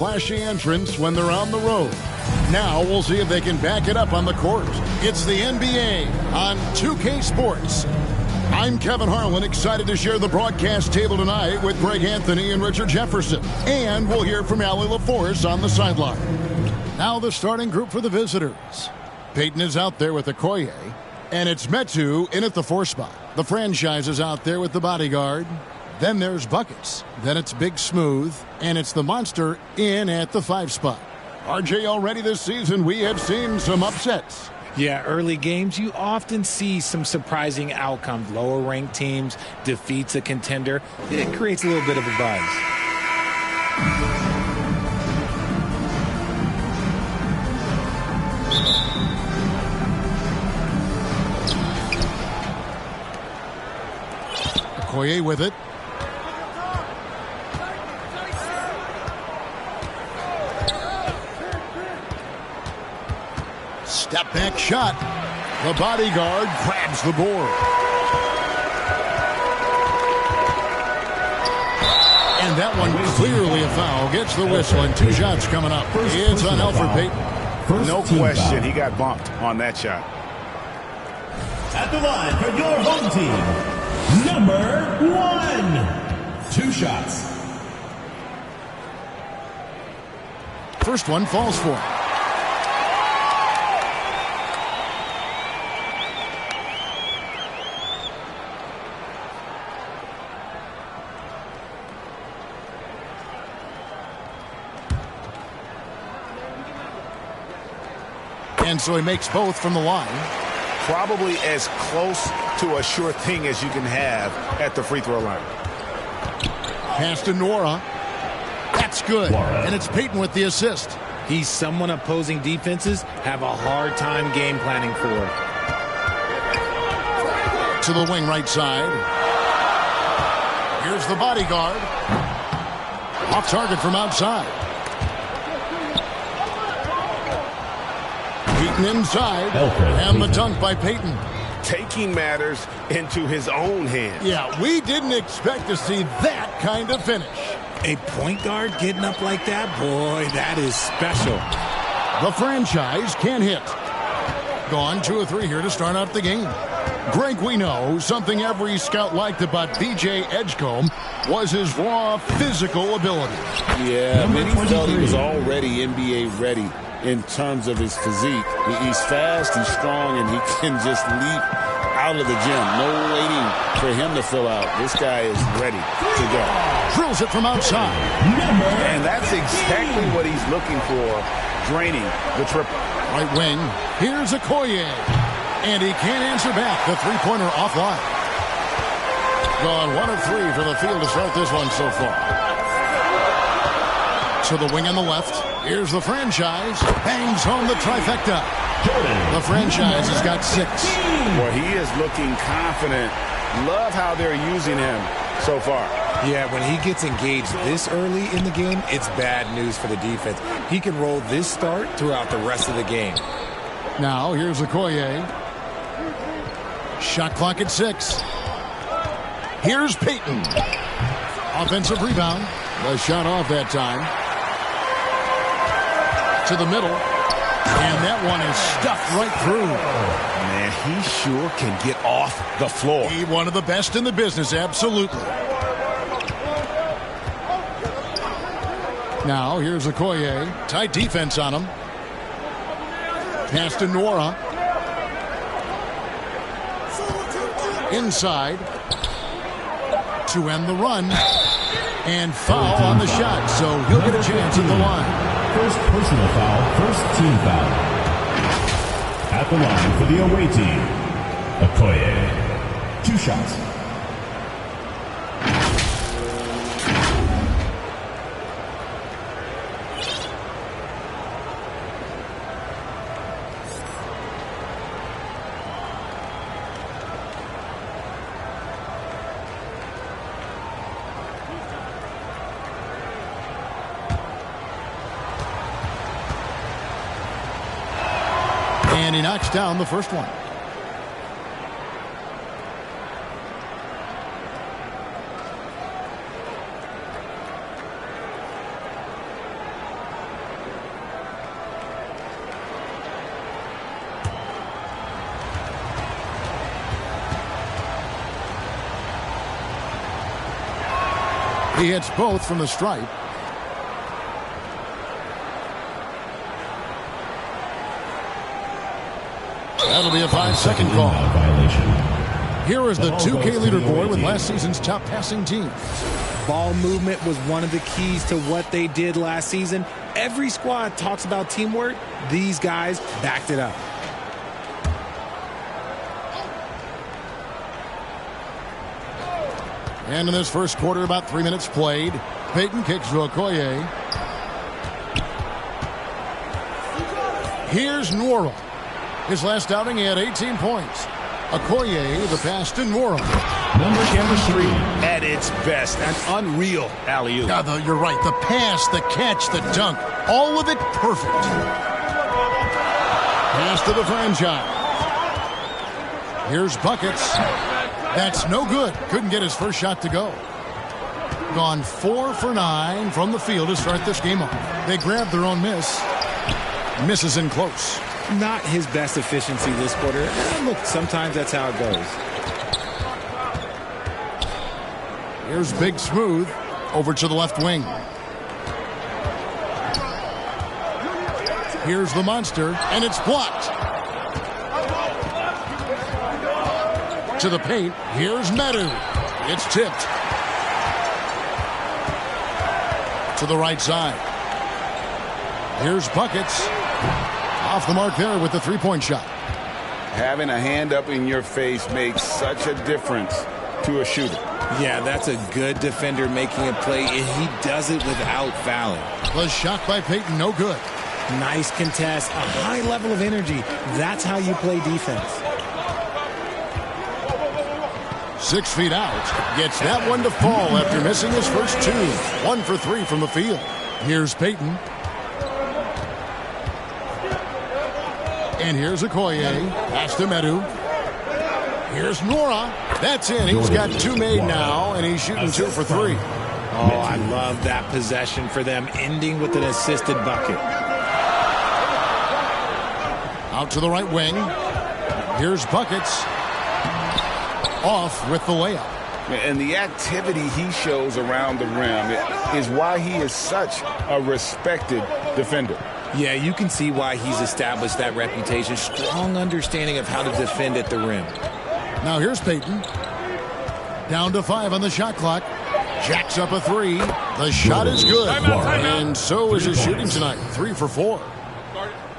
Flashy entrance when they're on the road. Now we'll see if they can back it up on the court. It's the NBA on 2K Sports. I'm Kevin Harlan, excited to share the broadcast table tonight with Greg Anthony and Richard Jefferson. And we'll hear from Allie LaForce on the sideline. Now the starting group for the visitors. Peyton is out there with Okoye. And it's Metu in at the 4 spot. The franchise is out there with the bodyguard. Then there's Buckets. Then it's Big Smooth. And it's the Monster in at the 5 spot. RJ, already this season, we have seen some upsets. Yeah, early games, you often see some surprising outcomes. Lower-ranked teams defeats a contender. It creates a little bit of a buzz. Okoye with it. Step back shot. The bodyguard grabs the board. And that one clearly a foul. Gets the whistle and 2 shots coming up. It's on Alfred Payton. No question, he got bumped on that shot. At the line for your home team, number 1. 2 shots. First one falls for him. And so he makes both from the line. Probably as close to a sure thing as you can have at the free throw line. Pass to Nora. That's good. And it's Peyton with the assist. He's someone opposing defenses have a hard time game planning for. To the wing right side. Here's the bodyguard. Off target from outside. Peyton inside, and the dunk by Peyton. Taking matters into his own hands. Yeah, we didn't expect to see that kind of finish. A point guard getting up like that, boy, that is special. The franchise can hit. Gone 2 or 3 here to start out the game. Greg, we know something every scout liked about B.J. Edgecombe was his raw physical ability. Yeah, many felt he was already NBA ready. In terms of his physique, he's fast, he's strong, and he can just leap out of the gym. No waiting for him to fill out. This guy is ready to go. Drills it from outside. And that's exactly what he's looking for, draining the triple. Right wing, here's Okoye. And he can't answer back. The three-pointer offline. Gone 1 of 3 for the field to start this one so far. To the wing on the left. Here's the franchise. Bangs home the trifecta. The franchise has got 6. Well, he is looking confident. Love how they're using him so far. Yeah, when he gets engaged this early in the game, it's bad news for the defense. He can roll this start throughout the rest of the game. Now, here's Okoye. Shot clock at 6. Here's Peyton. Offensive rebound. The shot off that time. To the middle. And that one is stuffed right through. Man, he sure can get off the floor. He one of the best in the business, absolutely. Now, here's Okoye. Tight defense on him. Pass to Nora. Inside. To end the run. And foul on the shot, so he'll get a chance at the line. First personal foul, first team foul. At the line for the away team, Okoye. 2 shots. And he knocks down the first one. He hits both from the stripe. That'll be a 5-second call. Here is the 2K leaderboard with last season's top passing team. Ball movement was one of the keys to what they did last season. Every squad talks about teamwork. These guys backed it up. And in this first quarter, about 3 minutes played. Peyton kicks to Okoye. Here's Nwora. His last outing, he had 18 points. Okoye, the pass to Nwora. Number 3. At its best, an unreal alley-oop. Yeah, you're right. The pass, the catch, the dunk, all of it perfect. Pass to the franchise. Here's Buckets. That's no good. Couldn't get his first shot to go. Gone 4 for 9 from the field to start this game off. They grabbed their own miss. Misses in close. Not his best efficiency this quarter. Look, sometimes that's how it goes. Here's Big Smooth over to the left wing. Here's the monster, and it's blocked. To the paint, here's Medu. It's tipped. To the right side. Here's Buckets. Off the mark there with the three-point shot. Having a hand up in your face makes such a difference to a shooter. Yeah, that's a good defender making a play, and he does it without fouling. The shot by Peyton, no good. Nice contest, a high level of energy. That's how you play defense. 6 feet out. Gets that one to fall after missing his first 2. 1 for 3 from the field. Here's Peyton. And here's Okoye. Pass to Medu. Here's Nwora. That's in. He's got 2 made now, and he's shooting 2 for 3. Oh, I love that possession for them, ending with an assisted bucket. Out to the right wing. Here's Buckets. Off with the layup. And the activity he shows around the rim is why he is such a respected defender. Yeah, you can see why he's established that reputation. Strong understanding of how to defend at the rim. Now here's Peyton. Down to 5 on the shot clock. Jacks up a 3. The shot is good. And so is his shooting tonight. 3 for 4.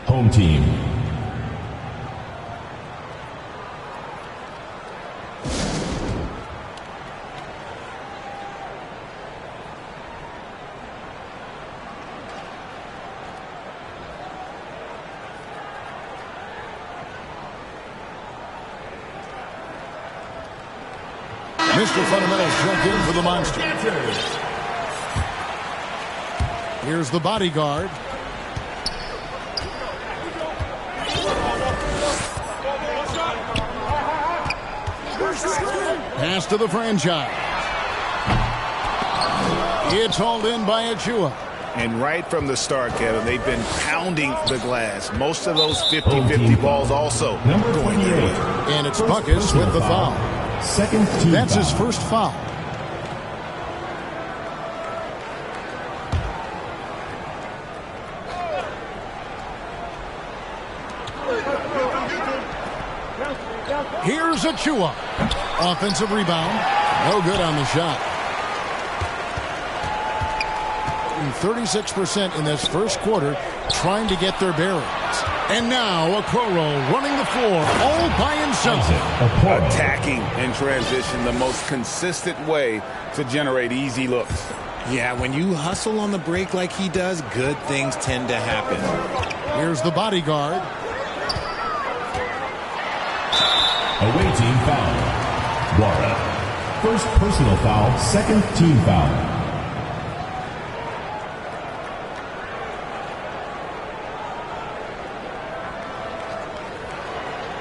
Home team. Mr. Fundamentals check in for the monster. Here's the bodyguard. Pass to the franchise. It's hauled in by Achua. And right from the start, Kevin, they've been pounding the glass. Most of those 50-50 balls also going their way. And it's Buckets with the foul. Second team That's foul. his first foul. Here's Achua. Offensive rebound. No good on the shot. 36% in this first quarter trying to get their bearings. And now Okoro running the floor all by himself. Attacking in transition, the most consistent way to generate easy looks. Yeah, when you hustle on the break like he does, good things tend to happen. Here's the bodyguard. Away team foul. Wara. First personal foul, second team foul.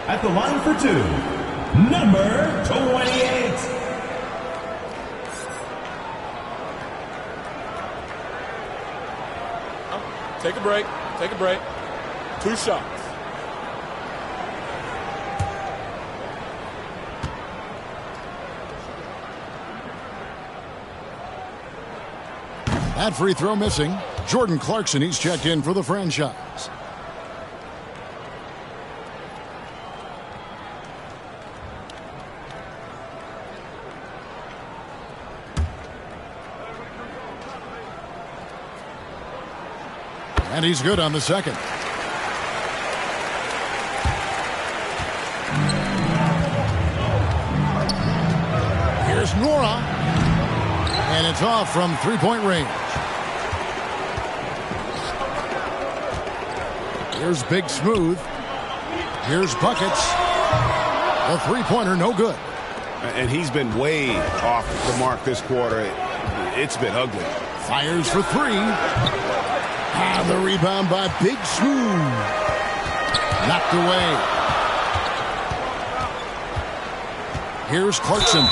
At the line for 2, number 28. Take a break. Take a break. 2 shots. That free throw missing. Jordan Clarkson, he's checked in for the franchise. And he's good on the second. Here's Nora. And it's off from three-point range. Here's Big Smooth. Here's buckets. A three-pointer, no good. And he's been way off the mark this quarter. It's been ugly. Fires for three. The rebound by Big Smooth. Knocked away. Here's Clarkson.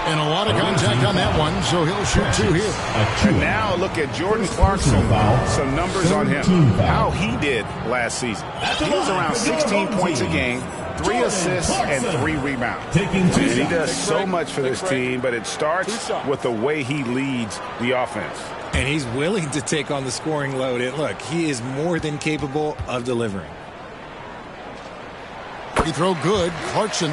And a lot of contact on that one, so he'll shoot two here. And now look at Jordan Clarkson. Some numbers on him. How he did last season. He was around 16 points a game, 3 assists, and 3 rebounds. And he does so much for this team, but it starts with the way he leads the offense. And he's willing to take on the scoring load. And look, he is more than capable of delivering. Free throw good. Clarkson.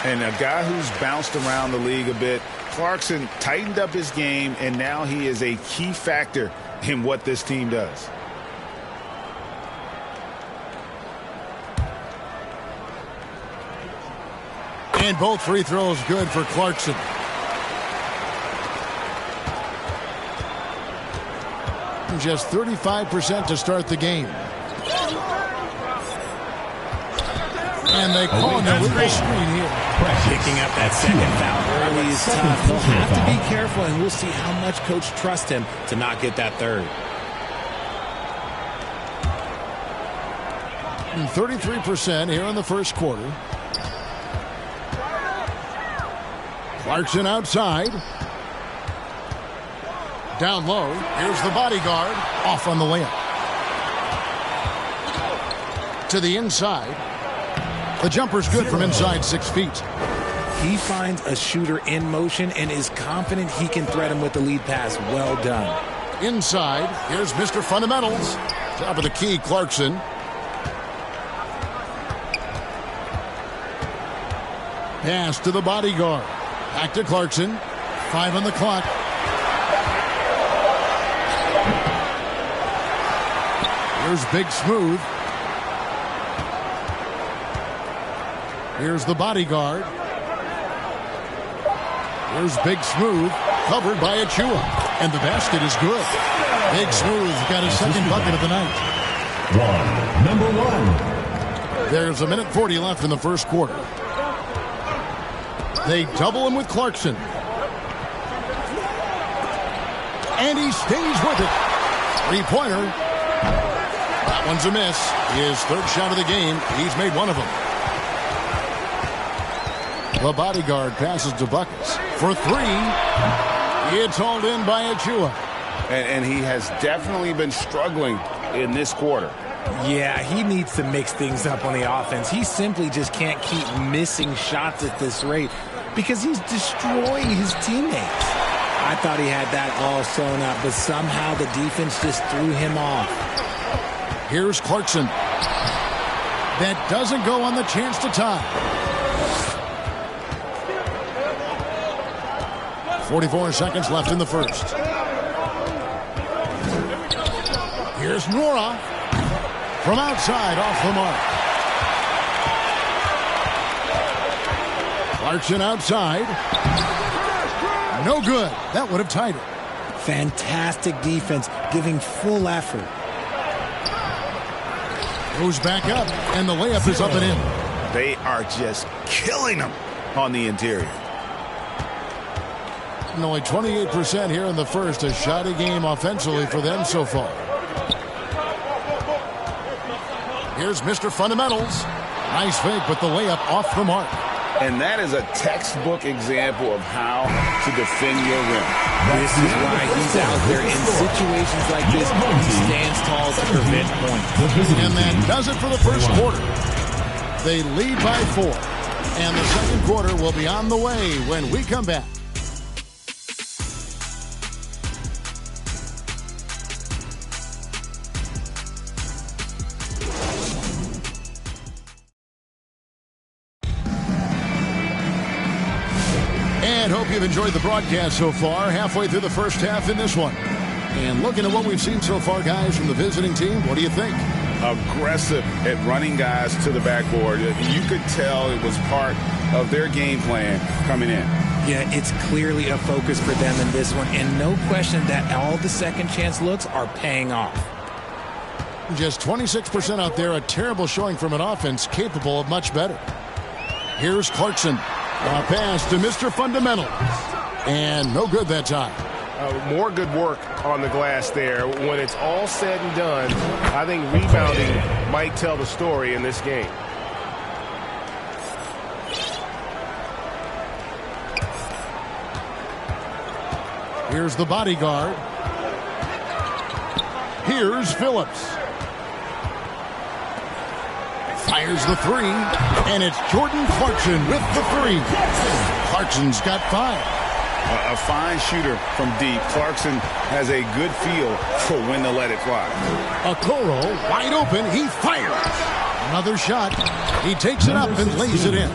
And a guy who's bounced around the league a bit, Clarkson tightened up his game, and now he is a key factor in what this team does. And both free throws good for Clarkson. Just 35% to start the game. And they call him with the screen here. Picking up that second foul early is tough. He'll have to be careful, and we'll see how much coach trusts him to not get that third. 33% here in the first quarter. Clarkson outside. Down low. Here's the bodyguard. Off on the layup. To the inside. The jumper's good from inside 6 feet. He finds a shooter in motion and is confident he can thread him with the lead pass. Well done. Inside. Here's Mr. Fundamentals. Top of the key, Clarkson. Pass to the bodyguard. Back to Clarkson. 5 on the clock. Here's Big Smooth. Here's the bodyguard. Here's Big Smooth. Covered by Achua. And the basket is good. Big Smooth got his second bucket of the night. Number one. There's 1:40 left in the first quarter. They double him with Clarkson. And he stays with it. Three-pointer. That one's a miss. His third shot of the game. He's made one of them. The bodyguard passes to buckets. For three. It's hauled in by Achua. And he has definitely been struggling in this quarter. Yeah, he needs to mix things up on the offense. He simply just can't keep missing shots at this rate because he's destroying his teammates. I thought he had that all sewn up, but somehow the defense just threw him off. Here's Clarkson. That doesn't go on the chance to tie. 44 seconds left in the first. Here's Nora. From outside, off the mark. Clarkson outside. No good. That would have tied it. Fantastic defense, giving full effort. Goes back up, and the layup is up and in. They are just killing them on the interior. And only 28% here in the first. A shoddy game offensively for them so far. Here's Mr. Fundamentals. Nice fake, but the layup off the mark. And that is a textbook example of how to defend your rim. This is why he's out there in situations like this. He stands tall to prevent points. And that does it for the first quarter. They lead by 4. And the second quarter will be on the way when we come back. And hope you've enjoyed the broadcast so far. Halfway through the first half in this one. And looking at what we've seen so far, guys, from the visiting team, what do you think? Aggressive at running guys to the backboard. You could tell it was part of their game plan coming in. Yeah, it's clearly a focus for them in this one. And no question that all the second chance looks are paying off. Just 26% out there, a terrible showing from an offense capable of much better. Here's Clarkson. A pass to Mr. Fundamental. And no good that time. More good work on the glass there. When it's all said and done, I think rebounding might tell the story in this game. Here's the bodyguard. Here's Phillips. Fires the three, and it's Jordan Clarkson with the three. Clarkson's got 5. A fine shooter from deep. Clarkson has a good feel for when to let it fly. Okoro wide open. He fires. Another shot. He takes it up and lays it in.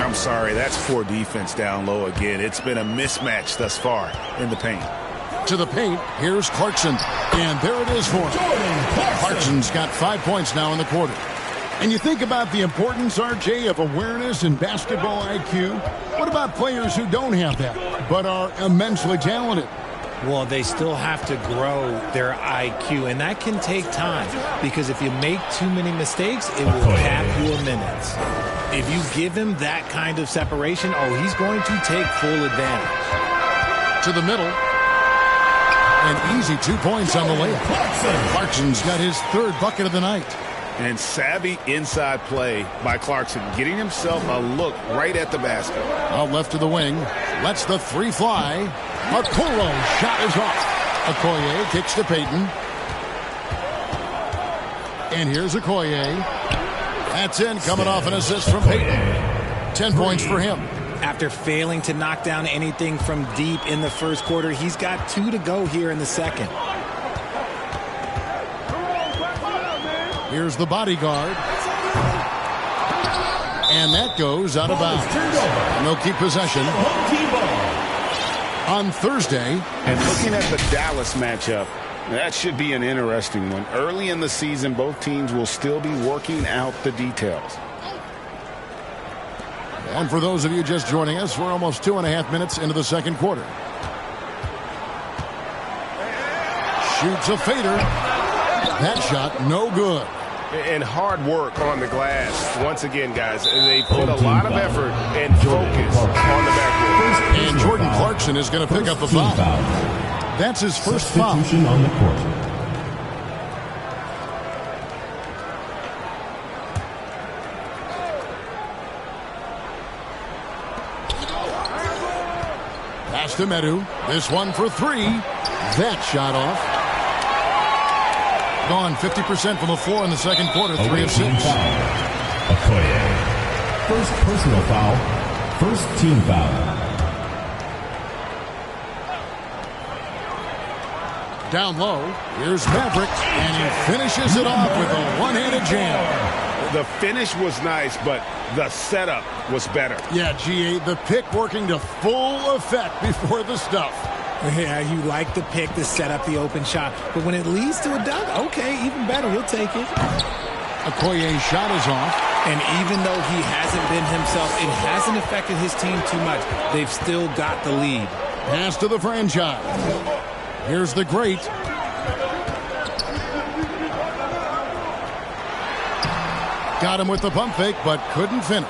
I'm sorry, that's poor defense down low again. It's been a mismatch thus far in the paint. To the paint, here's Clarkson. And there it is for him. Clarkson's got 5 points now in the quarter. And you think about the importance, RJ, of awareness and basketball IQ. What about players who don't have that, but are immensely talented? Well, they still have to grow their IQ, and that can take time because if you make too many mistakes, it will cap your minutes. If you give him that kind of separation, he's going to take full advantage. To the middle. An easy 2 points on the layup. Clarkson's got his 3rd bucket of the night. And savvy inside play by Clarkson, getting himself a look right at the basket. Out left to the wing. Lets the 3 fly. Okoro's shot is off. Okoye kicks to Payton. And here's Okoye. That's in, coming off an assist from Payton. 10 points for him. After failing to knock down anything from deep in the first quarter, he's got 2 to go here in the second. Here's the bodyguard. And that goes out of bounds. No keep possession. On Thursday. And looking at the Dallas matchup, that should be an interesting one. Early in the season, both teams will still be working out the details. And for those of you just joining us, we're almost 2.5 minutes into the second quarter. Shoots a fader. That shot, no good. And hard work on the glass. Once again, guys, they put a lot of effort and focus on the backboard. And Jordan Clarkson is going to pick up the foul. That's his first foul. On the court. Pass to Medu. This one for 3. That shot off. Gone 50% from the floor in the second quarter, 3 of 6. Okoye. First personal foul. First team foul. Down low, here's Maverick, and he finishes it off with a one-handed jam. The finish was nice, but the setup was better. Yeah, GA, the pick working to full effect before the stuff. Yeah, you like the pick to set up the open shot. But when it leads to a dunk, okay, even better. He'll take it. Okoye's shot is off. And even though he hasn't been himself, it hasn't affected his team too much. They've still got the lead. Pass to the franchise. Here's the great. Got him with the pump fake, but couldn't finish.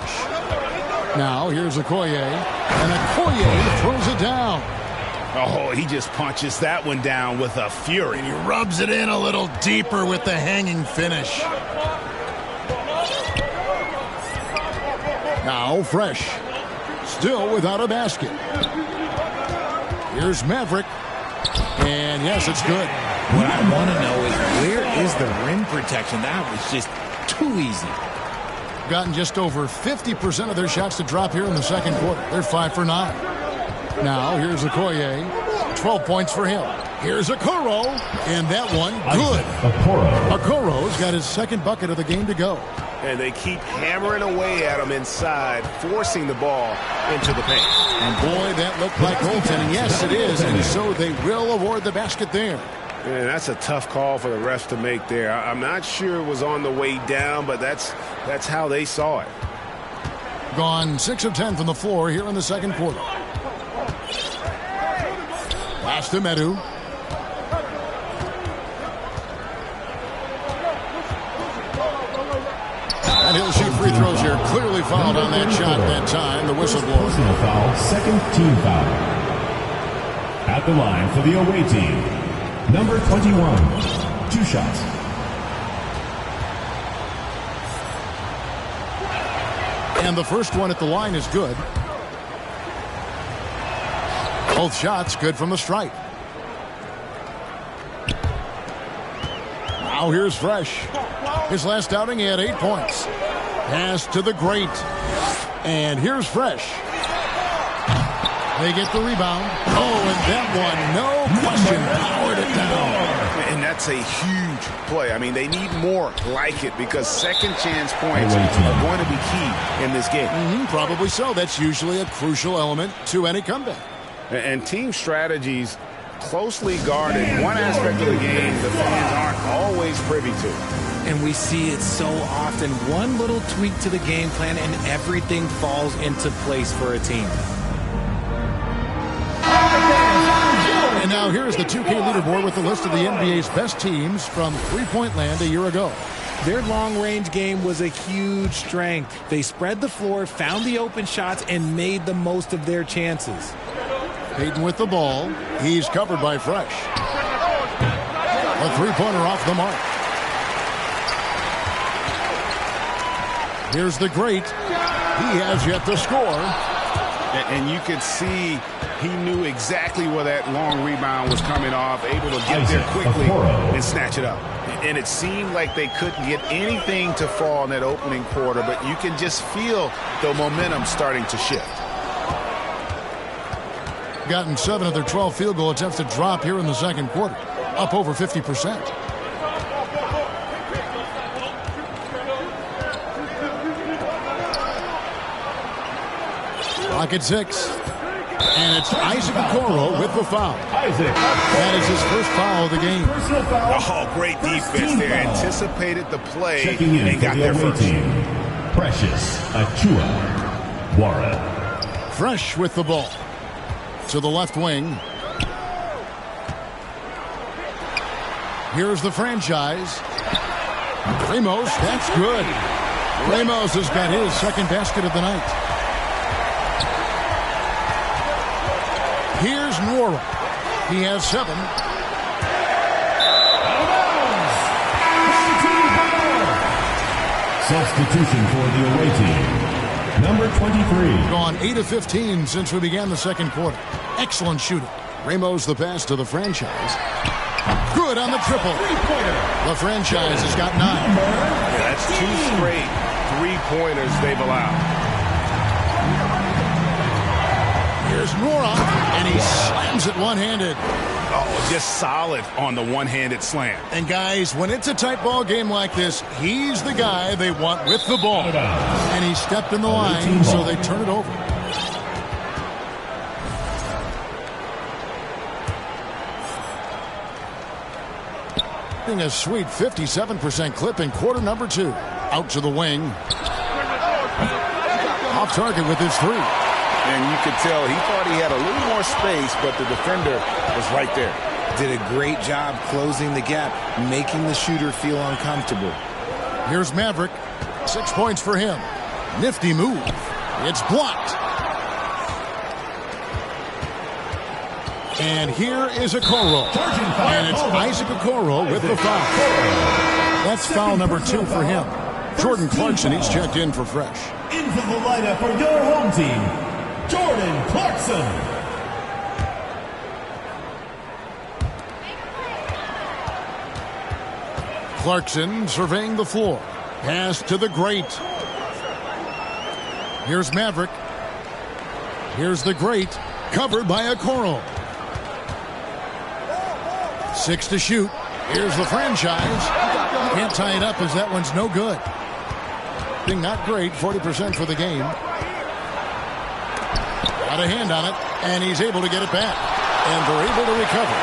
Now, here's Okoye. And Okoye throws it down. Oh, he just punches that one down with a fury. He rubs it in a little deeper with the hanging finish. Now Fresh. Still without a basket. Here's Maverick. And yes, it's good. What I want to know is where is the rim protection? That was just too easy. Gotten just over 50% of their shots to drop here in the second quarter. They're 5 for 9. Now, here's Okoye. 12 points for him. Here's Okoro. And that one, good. Okoro's got his second bucket of the game to go. And they keep hammering away at him inside, forcing the ball into the paint. And boy, that looked like goaltending. Yes, it is. And so they will award the basket there. And that's a tough call for the refs to make there. I'm not sure it was on the way down, but that's how they saw it. Gone 6 of 10 from the floor here in the second quarter. Pass to Medu. And he'll shoot free throws here. Clearly fouled on that shot that time. The whistle blows. Personal foul, second team foul. At the line for the away team, number 21, 2 shots. And the first one at the line is good. Both shots good from the stripe. Now here's Fresh. His last outing, he had 8 points. Pass to the great. And here's Fresh. They get the rebound. Oh, and that one, no question, powered it down. And that's a huge play. I mean, they need more like it because second chance points are going to be key in this game. Probably so. That's usually a crucial element to any comeback. And team strategies closely guarded. One aspect of the game the fans aren't always privy to. And we see it so often. One little tweak to the game plan and everything falls into place for a team. And now here's the 2K leaderboard with the list of the NBA's best teams from three-point land a year ago. Their long-range game was a huge strength. They spread the floor, found the open shots, and made the most of their chances. Payton with the ball. He's covered by Fresh. A three-pointer off the mark. Here's the great. He has yet to score. And you could see he knew exactly where that long rebound was coming off, able to get there quickly and snatch it up. And it seemed like they couldn't get anything to fall in that opening quarter, but you can just feel the momentum starting to shift. Gotten 7 of their 12 field goal attempts to drop here in the second quarter, up over 50%. Clock at 6. And it's Isaac Okoro with the foul. That is his first foul of the game. Oh, great defense there. Anticipated the play and got there first. Precious Achua. Warren. Fresh with the ball. To the left wing. Here's the franchise. Ramos, that's good. Ramos has got his second basket of the night. Here's Nwora. He has 7. Substitution for the away team. Number 23. Gone 8 of 15 since we began the second quarter. Excellent shooting. Ramos the pass to the franchise. Good on the triple. The franchise has got 9. Yeah, that's 2 straight three-pointers they've allowed. Here's Nwora, and he slams it one-handed. Oh, just solid on the one-handed slam. And guys, when it's a tight ball game like this, he's the guy they want with the ball. And he stepped in the line, so they turn it over. A sweet 57% clip in quarter number 2. Out to the wing. Off target with his 3. And you could tell he thought he had a little more space, but the defender was right there. Did a great job closing the gap, making the shooter feel uncomfortable. Here's Maverick. 6 points for him. Nifty move. It's blocked. And here is Okoro. And it's Isaac Okoro with the foul. That's foul number 2 for him. Jordan Clarkson, he's checked in for Fresh. Into the lineup for your home team, Jordan Clarkson. Clarkson surveying the floor. Pass to the great. Here's Maverick. Here's the great. Covered by Okoro. 6 to shoot. Here's the franchise. Can't tie it up as that one's no good. Shooting not great, 40% for the game. Got a hand on it, and he's able to get it back. And they're able to recover.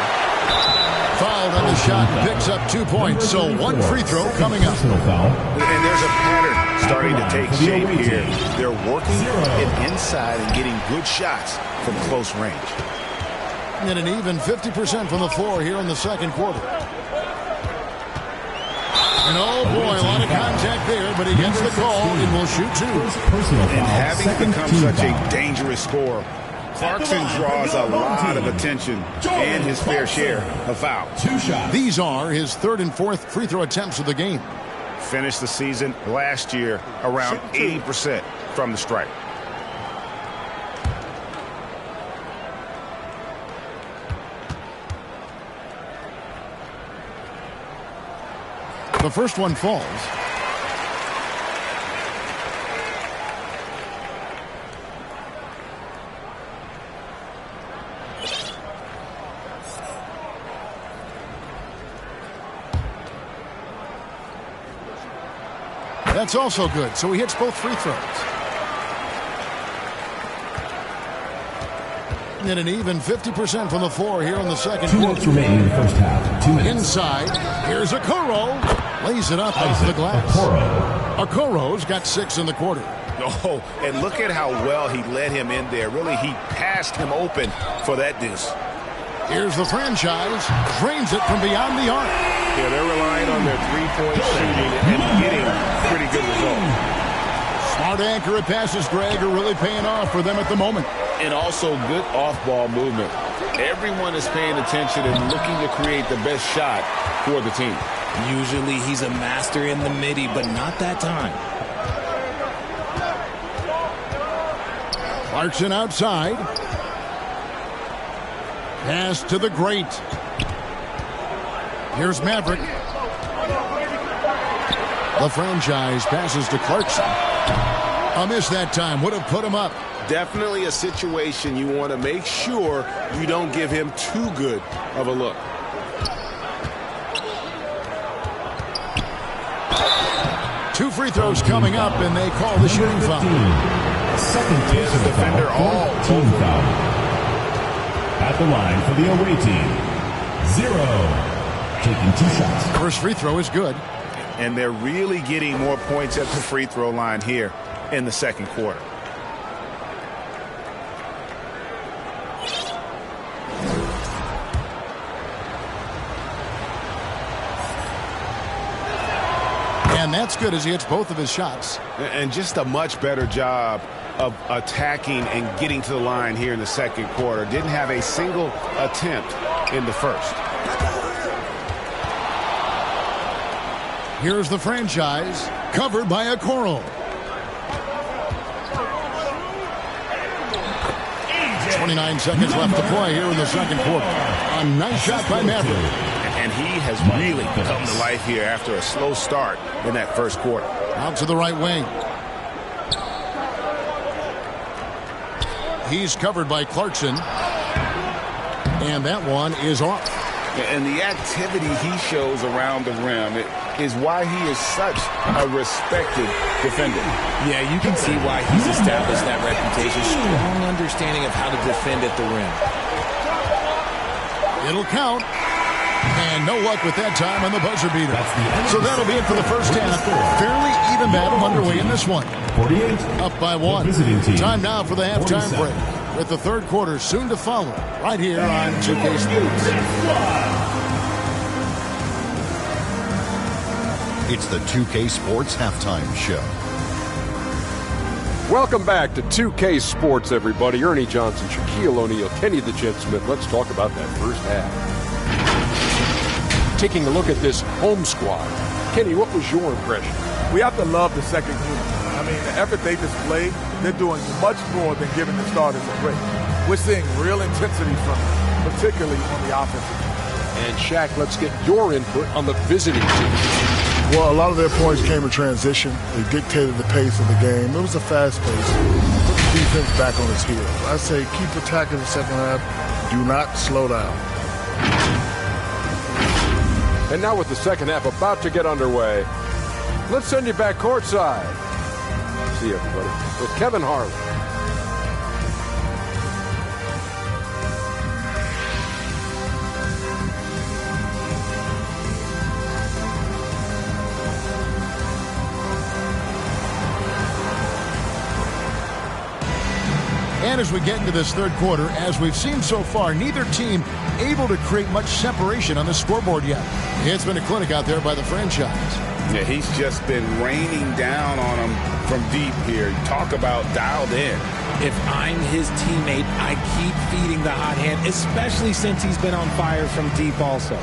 Fouled on the shot, picks up 2 points. So one free throw coming up. And there's a pattern starting to take shape here. They're working it inside and getting good shots from close range. And an even 50% from the floor here in the second quarter. And oh boy, a lot of contact there, but he gets the call and will shoot 2. And having become such a dangerous scorer, Clarkson draws a lot of attention and his fair share of fouls. These are his 3rd and 4th free throw attempts of the game. Finished the season last year around 80% from the stripe. The first one falls. That's also good, so he hits both free throws. And an even 50% from the floor here in the second quarter. 2 minutes remaining in the first half. 2 minutes. Inside, here's Okoro. Lays it up off the glass. Okoro's got 6 in the quarter. Oh, and look at how well he led him in there. Really, he passed him open for that deuce. Here's the franchise. Drains it from beyond the arc. Yeah, they're relying on their three-point shooting and getting pretty good results. Smart accurate passes, Greg, are really paying off for them at the moment. And also good off-ball movement. Everyone is paying attention and looking to create the best shot for the team. Usually he's a master in the midi, but not that time. Clarkson outside. Pass to the great. Here's Maverick. The franchise passes to Clarkson. A miss that time. Would have put him up. Definitely a situation you want to make sure you don't give him too good of a look. Two free throws coming up, and they call the shooting foul. Second personal defender foul. all Team foul. At the line for the away team. 0. Taking 2 shots. First free throw is good. And they're really getting more points at the free throw line here in the second quarter. And that's good as he hits both of his shots. And just a much better job of attacking and getting to the line here in the second quarter. Didn't have a single attempt in the first. Here's the franchise, covered by Okoro. 29 seconds left to play here in the second quarter. A nice shot by Maverick. And he has really come to life here after a slow start in that first quarter. Out to the right wing. He's covered by Clarkson. And that one is off. And the activity he shows around the rim is why he is such a respected defender. Yeah, you can see why he's established that reputation. Strong understanding of how to defend at the rim. It'll count. And no luck with that time on the buzzer beater. So that'll be it for the first half. Fairly even battle underway in this one. 48. Up by 1. Time now for the halftime break. With the third quarter soon to follow. Right here on 2K Sports. It's the 2K Sports Halftime Show. Welcome back to 2K Sports, everybody. Ernie Johnson, Shaquille O'Neal, Kenny the Jet Smith. Let's talk about that first half. Taking a look at this home squad. Kenny, what was your impression? We have to love the second unit. I mean, the effort they displayed, they're doing much more than giving the starters a break. We're seeing real intensity from them, particularly on the offensive end. And Shaq, let's get your input on the visiting team. Well, a lot of their points came in transition. They dictated the pace of the game. It was a fast pace. Put the defense back on its heels. I say keep attacking the second half. Do not slow down. And now with the second half about to get underway, let's send you back courtside see everybody with Kevin Harlan. And as we get into this third quarter, as we've seen so far, neither team able to create much separation on the scoreboard yet. It's been a clinic out there by the franchise. Yeah, he's just been raining down on them from deep here. Talk about dialed in. If I'm his teammate, I keep feeding the hot hand, especially since he's been on fire from deep also.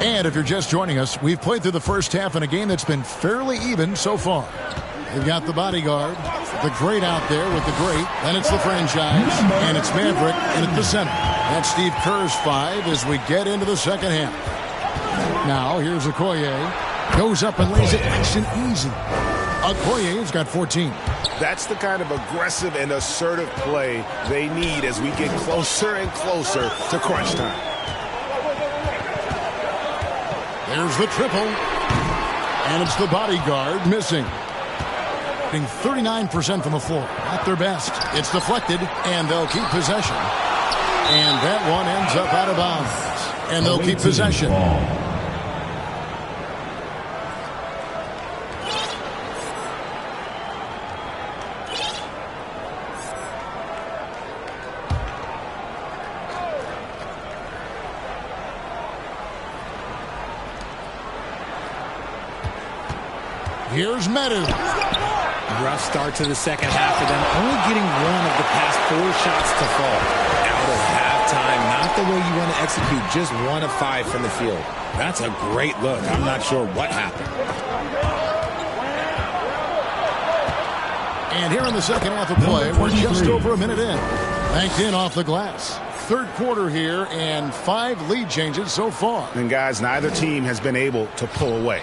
And if you're just joining us, we've played through the first half in a game that's been fairly even so far. They've got the bodyguard, the great out there with the great, then it's the franchise, and it's Maverick in at the center. That's Steve Kerr's 5 as we get into the second half. Now, here's Okoye. Goes up and lays it nice and easy. Okoye's got 14. That's the kind of aggressive and assertive play they need as we get closer and closer to crunch time. There's the triple. And it's the bodyguard missing. 39% from the floor. At their best. It's deflected, and they'll keep possession. And that one ends up out of bounds. And they'll keep possession. Here's Medu. Rough start to the second half for them, only getting one of the past 4 shots to fall. Out of halftime, not the way you want to execute, just 1 of 5 from the field. That's a great look. I'm not sure what happened. And here in the second half of play, we're just over a minute in. Banked in off the glass. Third quarter here, and 5 lead changes so far. And guys, neither team has been able to pull away.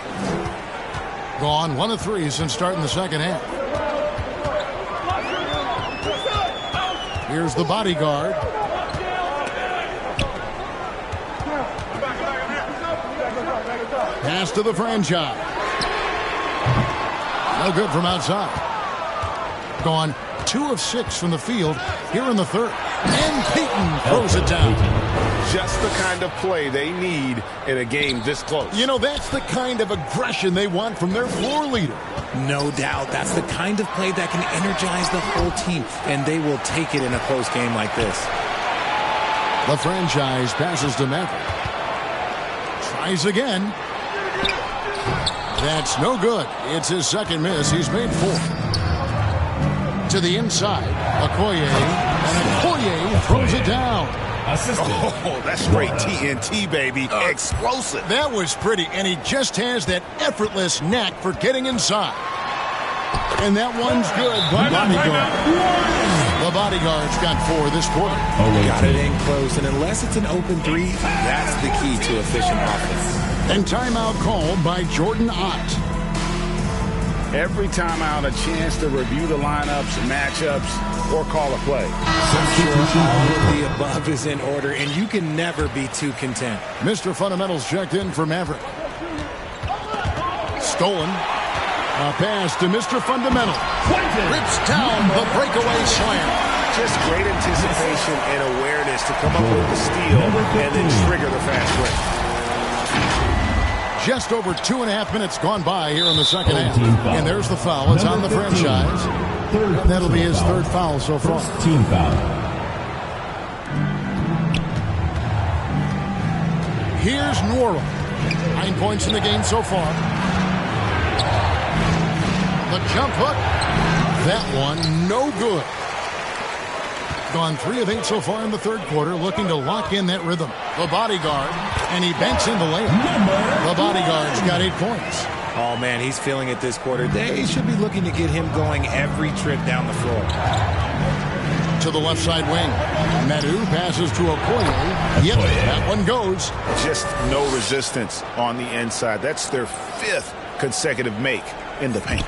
Gone 1 of 3 since starting the second half. Here's the bodyguard. Pass to the franchise. No good from outside. Gone 2 of 6 from the field here in the third. And Peyton throws it down. Just the kind of play they need in a game this close. You know, that's the kind of aggression they want from their floor leader. No doubt. That's the kind of play that can energize the whole team, and they will take it in a close game like this. The franchise passes to Maverick. Tries again. That's no good. It's his second miss. He's made 4. To the inside. Okoye. And Okoye throws it down. Oh, that's straight TNT, baby. Explosive. That was pretty, and he just has that effortless knack for getting inside. And that one's good. The bodyguard. The bodyguard's got 4 this quarter. Got it in close, and unless it's an open 3, that's the key to efficient offense. And timeout called by Jordan Ott. Every timeout, a chance to review the lineups, matchups, or call a play. I'm sure all of the above is in order, and you can never be too content. Mr. Fundamentals checked in for Maverick. Stolen. A pass to Mr. Fundamental. Rips down the breakaway slam. Just great anticipation and awareness to come up with the steal and then trigger the fast break. Just over 2.5 minutes gone by here in the second half. And there's the foul. It's on the franchise. And that'll be his third foul so far. Team foul. Here's Norrell. 9 points in the game so far. The jump hook. That one, no good. Gone 3 of 8 so far in the third quarter, looking to lock in that rhythm. The bodyguard, and he banks in the layup. The bodyguard's got 8 points. Oh, man, he's feeling it this quarter. They should be looking to get him going every trip down the floor. To the left side wing. Medu passes to Okoye. Yep, that one goes. Just no resistance on the inside. That's their 5th consecutive make in the paint.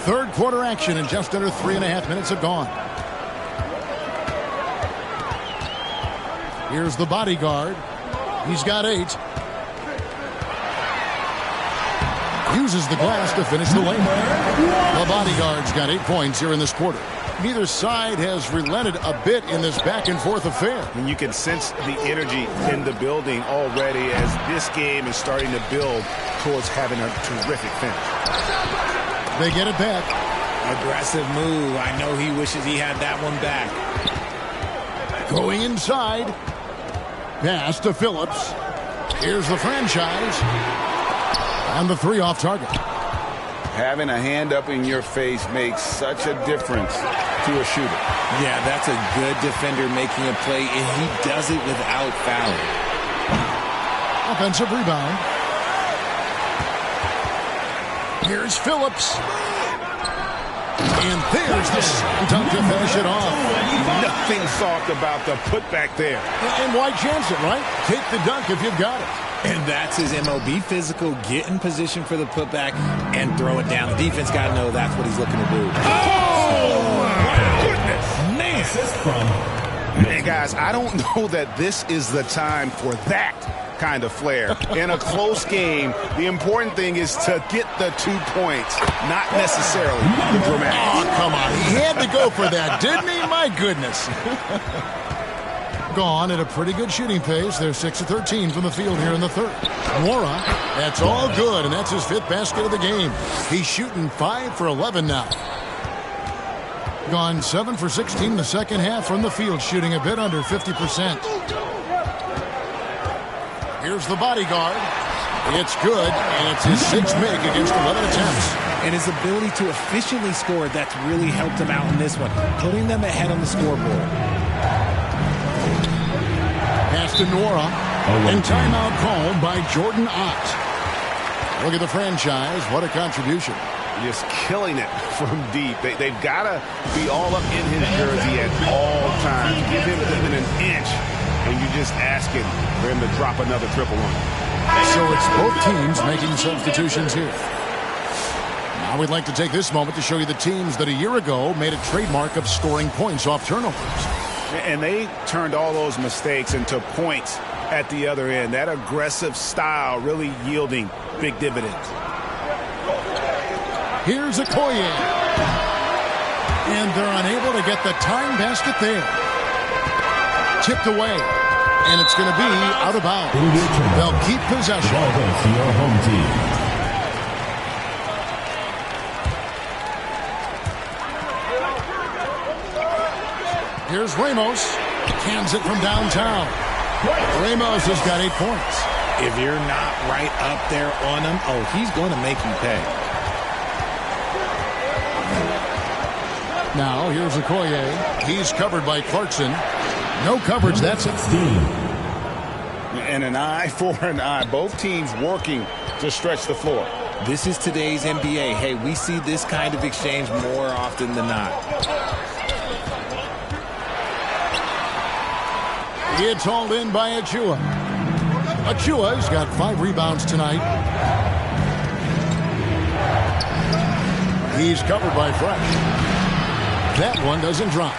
Third quarter action, and just under 3.5 minutes have gone. Here's the bodyguard. He's got 8. Uses the glass to finish the layup. The bodyguard's got 8 points here in this quarter. Neither side has relented a bit in this back-and-forth affair. And you can sense the energy in the building already as this game is starting to build towards having a terrific finish. They get it back. Aggressive move. I know he wishes he had that one back. Going inside. Pass to Phillips. Here's the franchise. And the 3 off target. Having a hand up in your face makes such a difference to a shooter. Yeah, that's a good defender making a play, and he does it without fouling. Offensive rebound. Here's Phillips. And there's the dunk to finish it off. Nothing soft about the putback there. And why chance it, right? Take the dunk if you've got it. And that's his MO. Be physical, get in position for the putback, and throw it down. The defense got to know that's what he's looking to do. Oh, my goodness. Man. Assist from. Hey, guys, I don't know that this is the time for that kind of flair. In a close game, the important thing is to get the 2 points, not necessarily the dramatic. Oh, come on. He had to go for that, didn't he? My goodness. Gone at a pretty good shooting pace. They're 6 of 13 from the field here in the third. Mora, that's all good, and that's his 5th basket of the game. He's shooting 5 for 11 now. Gone 7 for 16 the second half from the field, shooting a bit under 50%. Here's the bodyguard. It's good, and it's his 6th make against 11 attempts. And his ability to efficiently score, that's really helped him out in this one, putting them ahead on the scoreboard. Pass to Nora, and timeout called by Jordan Ott. Look at the franchise. What a contribution. Just killing it from deep. They've got to be all up in his jersey at all times. Give him even an inch, and you're just asking for him to drop another triple on him. So it's both teams making substitutions here. Now we'd like to take this moment to show you the teams that a year ago made a trademark of scoring points off turnovers. And they turned all those mistakes into points at the other end. That aggressive style really yielding big dividends. Here's Okoye. And they're unable to get the time basket there. Tipped away. And it's going to be out of bounds. They'll keep possession. Ball goes to your home team. Here's Ramos. Cans it from downtown. Ramos has got 8 points. If you're not right up there on him, oh, he's going to make you pay. Now, here's Okoye. He's covered by Clarkson. No coverage, that's it. And an eye for an eye. Both teams working to stretch the floor. This is today's NBA. Hey, we see this kind of exchange more often than not. It's hauled in by Achua. Achua's got 5 rebounds tonight. He's covered by Fresh. That one doesn't drop.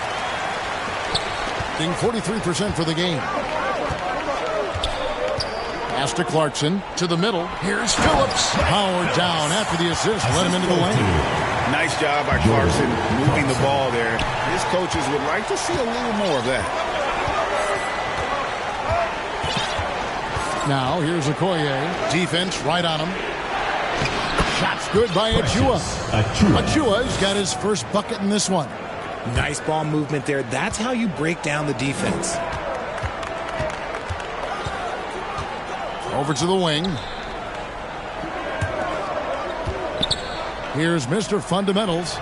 Being 43% for the game. Pass to Clarkson to the middle. Here's Phillips. Howard down after the assist. Let him into the lane. Nice job by Clarkson moving the ball there. His coaches would like to see a little more of that. Now, here's Okoye. Defense right on him. Shots good by Achua. Achua's got his first bucket in this one. Nice ball movement there. That's how you break down the defense. Over to the wing. Here's Mr. Fundamentals.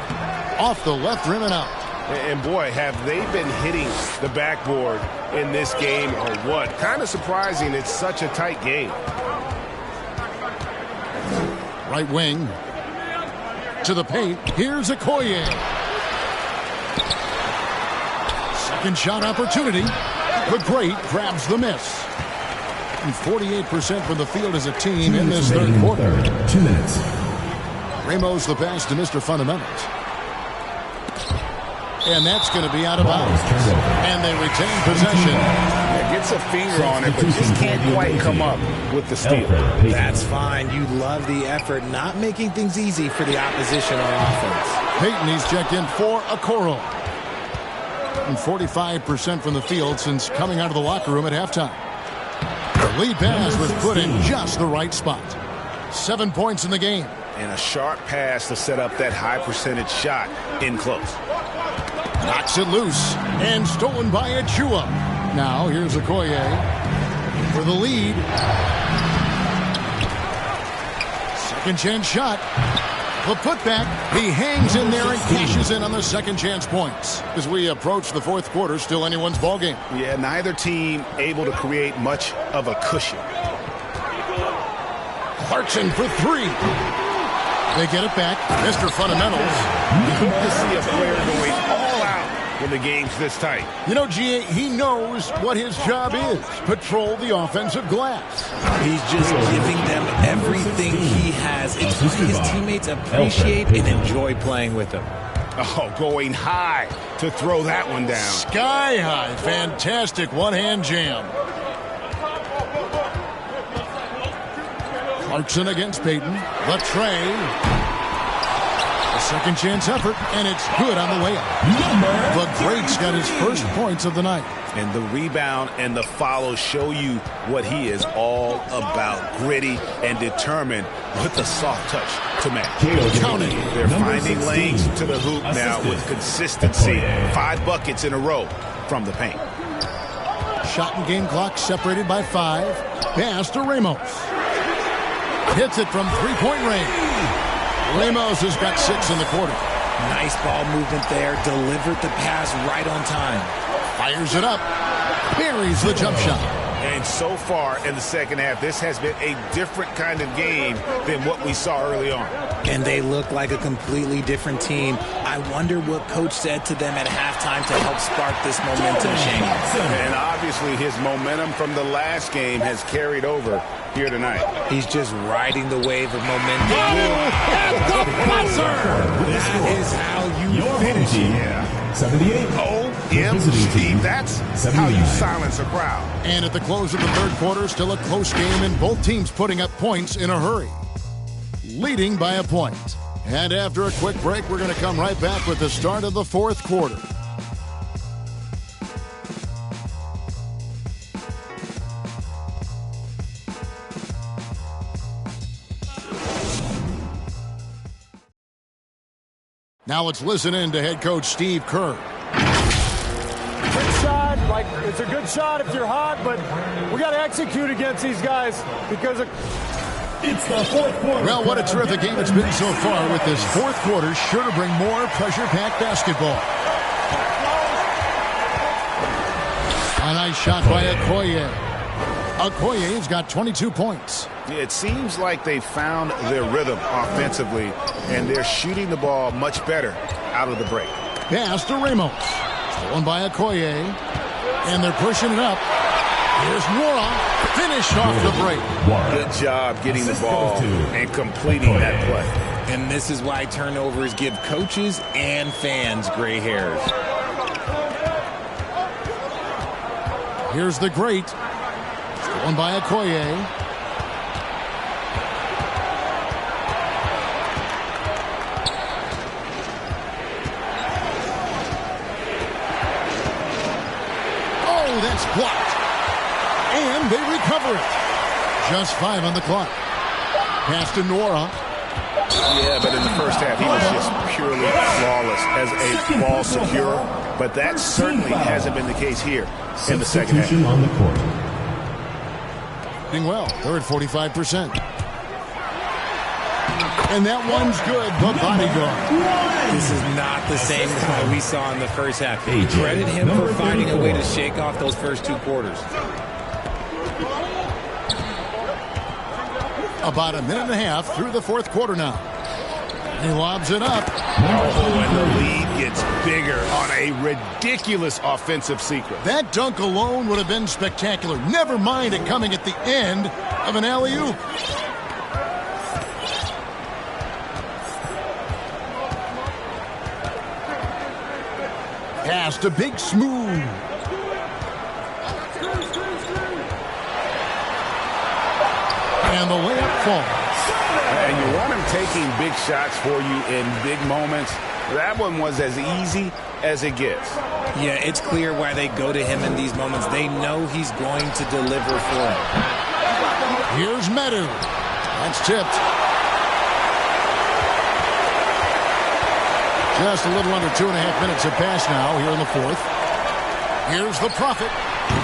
Off the left rim and out. And boy, have they been hitting the backboard in this game or what? Kind of surprising it's such a tight game. Right wing. To the paint. Here's Okoye. Second shot opportunity. The great grabs the miss. And 48% from the field as a team in this third quarter. 2 minutes. Ramos the pass to Mr. Fundamentals. And that's going to be out of bounds. And they retain possession. Yeah, Gets a finger on it, but just can't quite come up with the steal. That's fine. You love the effort, not making things easy for the opposition on offense. Peyton, he's checked in for Okoro. And 45% from the field since coming out of the locker room at halftime. The lead pass was put in just the right spot. 7 points in the game. And a sharp pass to set up that high percentage shot in close. Knocks it loose and stolen by Achua. Now here's Okoye for the lead. Second chance shot. The putback. He hangs in there and cashes in on the second chance points. As we approach the fourth quarter, still anyone's ballgame. Yeah, neither team able to create much of a cushion. Clarkson for three. They get it back. Mr. Fundamentals. Good to see a player going all out when the game's this tight. You know, G.A., he knows what his job is. Patrol the offensive glass. He's just giving them everything he has. It's why his teammates appreciate and enjoy playing with him. Oh, going high to throw that one down. Sky high. Fantastic one-hand jam. Clarkson against Peyton. The tray. A second chance effort, and it's good on the way up. The Great's got his first points of the night. And the rebound and the follow show you what he is all about. Gritty and determined with a soft touch to match. Counting. They're finding lanes to the hoop now with consistency. 5 buckets in a row from the paint. Shot and game clock separated by 5. Pass to Ramos. Hits it from three-point range. Ramos has got 6 in the quarter. Nice ball movement there. Delivered the pass right on time. Fires it up. Buries the jump shot. And so far in the second half, this has been a different kind of game than what we saw early on. And they look like a completely different team. I wonder what coach said to them at halftime to help spark this momentum change. And obviously his momentum from the last game has carried over here tonight. He's just riding the wave of momentum. The buzzer! That is how you finish it. Yeah. 78. OMG. That's how you silence a crowd. And at the close of the third quarter, still a close game, and both teams putting up points in a hurry. Leading by a point. And after a quick break, we're going to come right back with the start of the fourth quarter. Now let's listen in to head coach Steve Kerr. Good shot, like it's a good shot if you're hot, but we got to execute against these guys because of... It's the fourth quarter. Well, what a terrific game it's been so far with this fourth quarter. Sure to bring more pressure-packed basketball. A nice shot by Okoye. Okoye's got 22 points. It seems like they found their rhythm offensively, and they're shooting the ball much better out of the break. Pass to Ramos. Stolen by Okoye. And they're pushing it up. Here's Nora. Finished off the break. Good job getting the ball and completing that play. And this is why turnovers give coaches and fans gray hairs. Here's the Great. Stolen by Okoye. Oh, that's blocked. And they recover it. Just 5 on the clock. Pass to Nora. Yeah, but in the first half, he was just purely flawless as a ball securer. But that certainly hasn't been the case here in the second half. On the court. Doing well. They're at 45%. And that one's good. The bodyguard. This is not the same guy we saw in the first half. Credit him for finding a way to shake off those first 2 quarters. About a minute and a half through the fourth quarter now. He lobs it up. Oh, and the lead gets bigger on a ridiculous offensive sequence. That dunk alone would have been spectacular. Never mind it coming at the end of an alley-oop. Pass to Big Smooth. falls. And you want him taking big shots for you in big moments. That one was as easy as it gets. Yeah, it's clear why they go to him in these moments. They know he's going to deliver for them. Here's Medu. That's tipped. Just a little under 2.5 minutes have passed now here in the fourth. Here's the Prophet.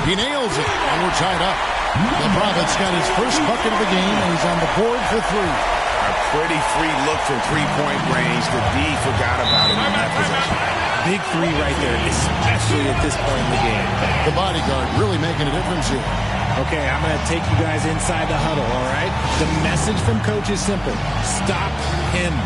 He nails it, and we're tied up. The Prophet's got his first bucket of the game, and he's on the board for 3. A pretty free look from three-point range. The D forgot about him in that possession. Big 3 right there, especially at this point in the game. The bodyguard really making a difference here. Okay, I'm going to take you guys inside the huddle, all right? The message from Coach is simple. Stop him.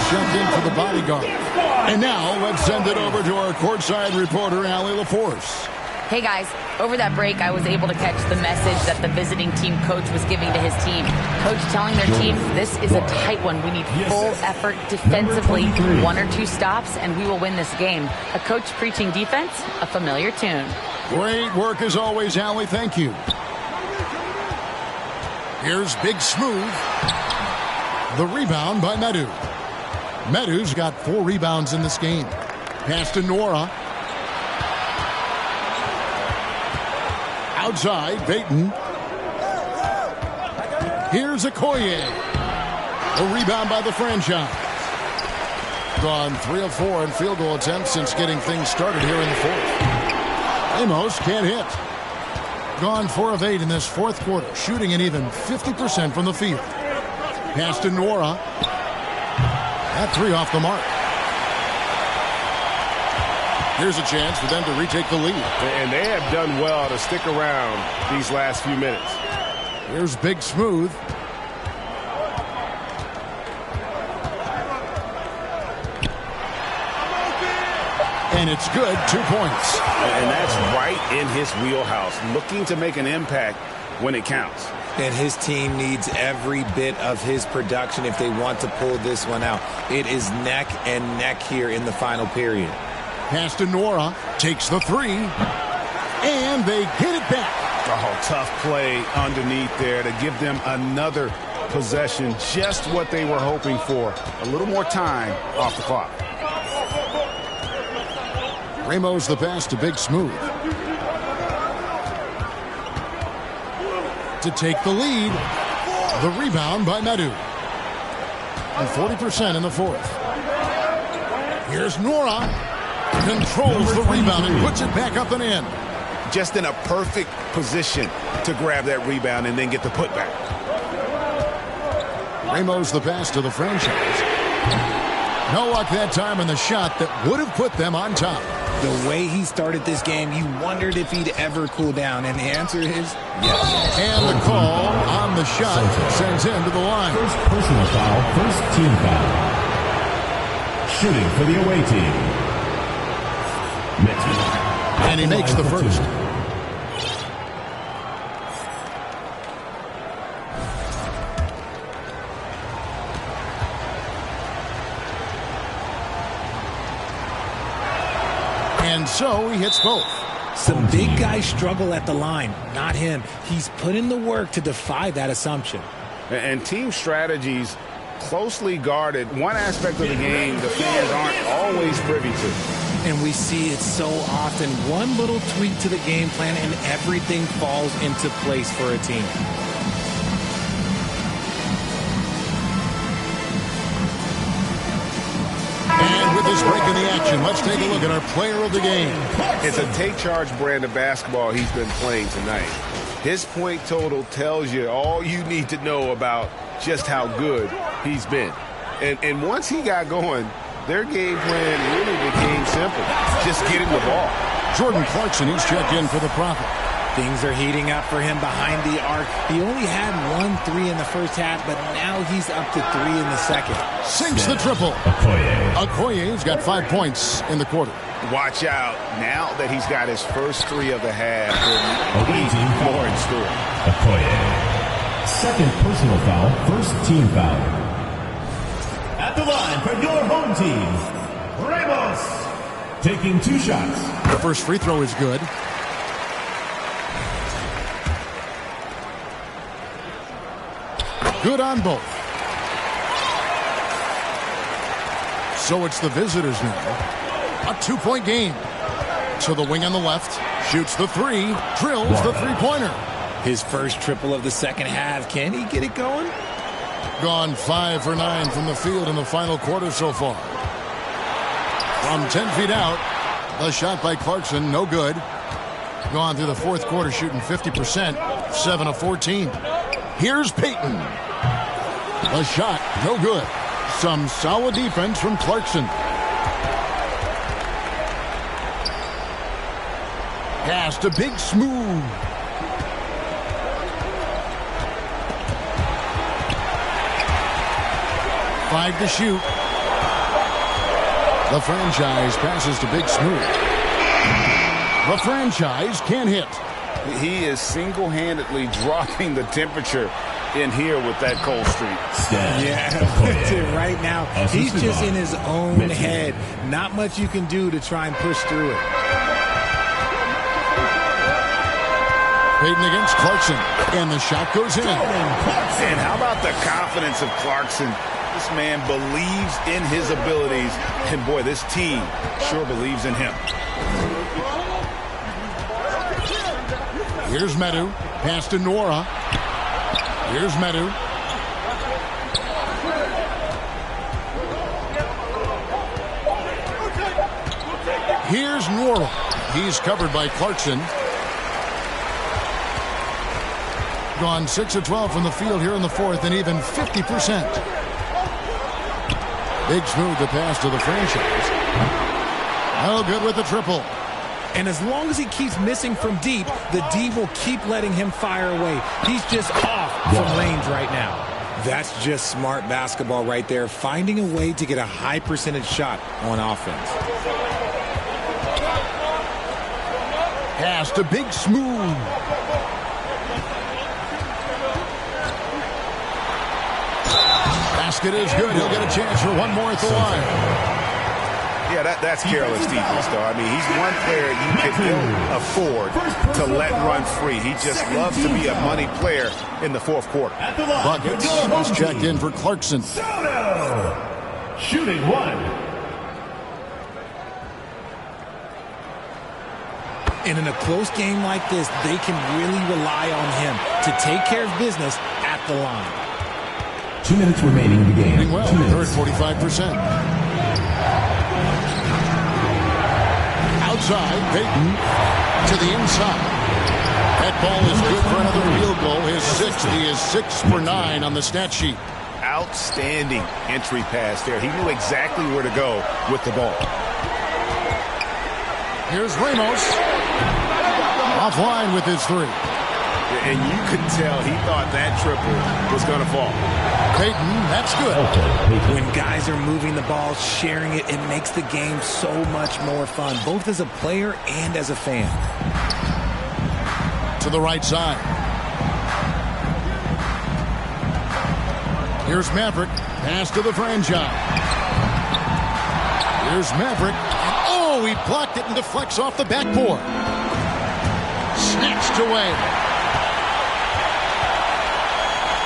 Jumped in for the bodyguard. And now let's send it over to our courtside reporter, Allie LaForce. Hey guys, over that break I was able to catch the message that the visiting team coach was giving to his team. Coach telling their team, this is a tight one. We need full effort defensively, 1 or 2 stops, and we will win this game. A coach preaching defense, a familiar tune. Great work as always, Allie. Thank you. Here's Big Smooth. The rebound by Medu. Medu's got 4 rebounds in this game. Pass to Nora. Outside, Payton. Here's Okoye. A rebound by the franchise. Gone 3 of 4 in field goal attempts since getting things started here in the fourth. Amos can't hit. Gone 4 of 8 in this fourth quarter, shooting an even 50% from the field. Pass to Nora. That 3 off the mark. Here's a chance for them to retake the lead. And they have done well to stick around these last few minutes. Here's Big Smooth. And it's good, 2 points. And that's right in his wheelhouse, looking to make an impact when it counts. And his team needs every bit of his production if they want to pull this one out. It is neck and neck here in the final period. Pass to Nora, takes the 3, and they get it back. Oh, tough play underneath there to give them another possession, just what they were hoping for. A little more time off the clock. Ramos the pass to Big Smooth. To take the lead. The rebound by Medu. And 40% in the fourth. Here's Nora. Controls the rebound and puts it back up and in. Just in a perfect position to grab that rebound and then get the putback. Ramos the pass to the franchise. No luck that time in the shot that would have put them on top. The way he started this game, you wondered if he'd ever cool down, and the answer is yes. And the call on the shot sends him to the line. First personal foul, first team foul. Shooting for the away team. And he makes the first. And so he hits both. Some big guys struggle at the line, not him. He's put in the work to defy that assumption. And team strategies closely guarded. One aspect of the game the fans aren't always privy to. And we see it so often. One little tweak to the game plan and everything falls into place for a team. And with this break in the action, let's take a look at our player of the game. It's a take-charge brand of basketball he's been playing tonight. His point total tells you all you need to know about just how good he's been. And once he got going, their game plan really became simple. Just get him the ball. Jordan Clarkson, he's checked in for the Prophet. Things are heating up for him behind the arc. He only had 1 3 in the first half, but now he's up to 3 in the second. Sinks the triple. Okoye's got 5 points in the quarter. Watch out. Now that he's got his first 3 of the half, he'll need more in store. Okoye. Second personal foul, first team foul. At the line for your home team, Ramos. Taking 2 shots. The first free throw is good. Good on both. So it's the visitors now. A 2-point game. To the wing on the left. Shoots the 3. Drills the three-pointer. His first triple of the second half. Can he get it going? Gone 5 for 9 from the field in the final quarter so far. From 10 feet out, the shot by Clarkson, no good. Gone through the fourth quarter shooting 50%, 7 of 14. Here's Payton. The shot, no good. Some solid defense from Clarkson. Pass to Big Smooth. Five to shoot. The franchise passes to Big Smooth. The franchise can't hit. He is single-handedly dropping the temperature in here with that cold streak. Yeah, right now, he's just in his own head. Not much you can do to try and push through it. Payton against Clarkson, and the shot goes in. And how about the confidence of Clarkson? This man believes in his abilities, and boy, this team sure believes in him. Here's Medu, pass to Nora. Here's Medu. Here's Nora. He's covered by Clarkson. Gone 6 of 12 from the field here in the fourth, and even 50%. Big Smooth the pass to the franchise. Oh, good with the triple. And as long as he keeps missing from deep, the D will keep letting him fire away. He's just off from range right now. That's just smart basketball right there, finding a way to get a high percentage shot on offense. Pass to Big Smooth. Basket is good. He'll get a chance for one more at the line. Yeah, that's careless defense, though. I mean, he's one player you can afford to let run free. He just loves to be a money player in the fourth quarter. Buckets is checked in for Clarkson. Shooting 1. And in a close game like this, they can really rely on him to take care of business at the line. 2 minutes remaining in the game. Well, 2 minutes. they're at 45%. Outside, Payton to the inside. That ball is good for another field goal. His 6th. He is 6 for 9 on the stat sheet. Outstanding entry pass there. He knew exactly where to go with the ball. Here's Ramos. Offline with his 3. And you could tell he thought that triple was going to fall. Payton, that's good. When guys are moving the ball, sharing it, it makes the game so much more fun, both as a player and as a fan. To the right side. Here's Maverick. Pass to the franchise. Here's Maverick. Oh, he blocked it and deflects off the backboard. Snatched away.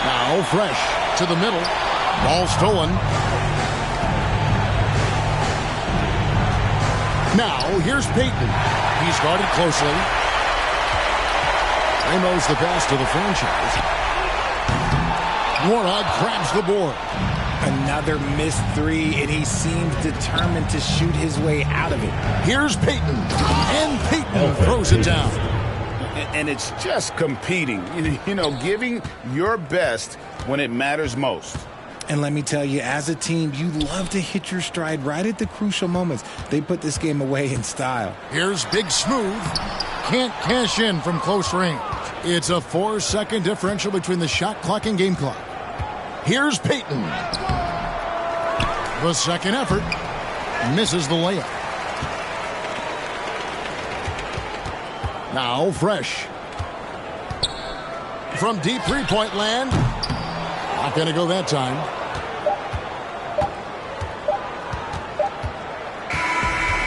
Now Fresh to the middle. Ball stolen. Now here's Payton. He's guarded closely. Ramos the pass to the franchise. Nora grabs the board. Another missed 3, and he seems determined to shoot his way out of it. Here's Payton. And Payton throws it down. And it's just competing, you know, giving your best when it matters most. And let me tell you, as a team, you love to hit your stride right at the crucial moments. They put this game away in style. Here's Big Smooth. can't cash in from close range. It's a 4-second differential between the shot clock and game clock. Here's Peyton. The second effort misses the layup. Now Fresh. From deep three-point land. Not going to go that time.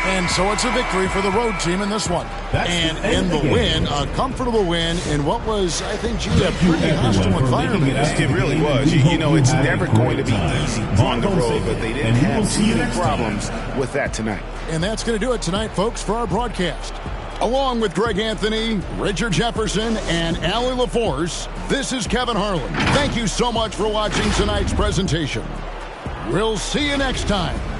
And so it's a victory for the road team in this one. And in the win, a comfortable win in what was, I think, G, a pretty hostile environment. It really was. You know, it's never going to be easy on the road, but they didn't have too many problems with that tonight. And that's going to do it tonight, folks, for our broadcast. Along with Greg Anthony, Richard Jefferson, and Allie LaForce, this is Kevin Harlan. Thank you so much for watching tonight's presentation. We'll see you next time.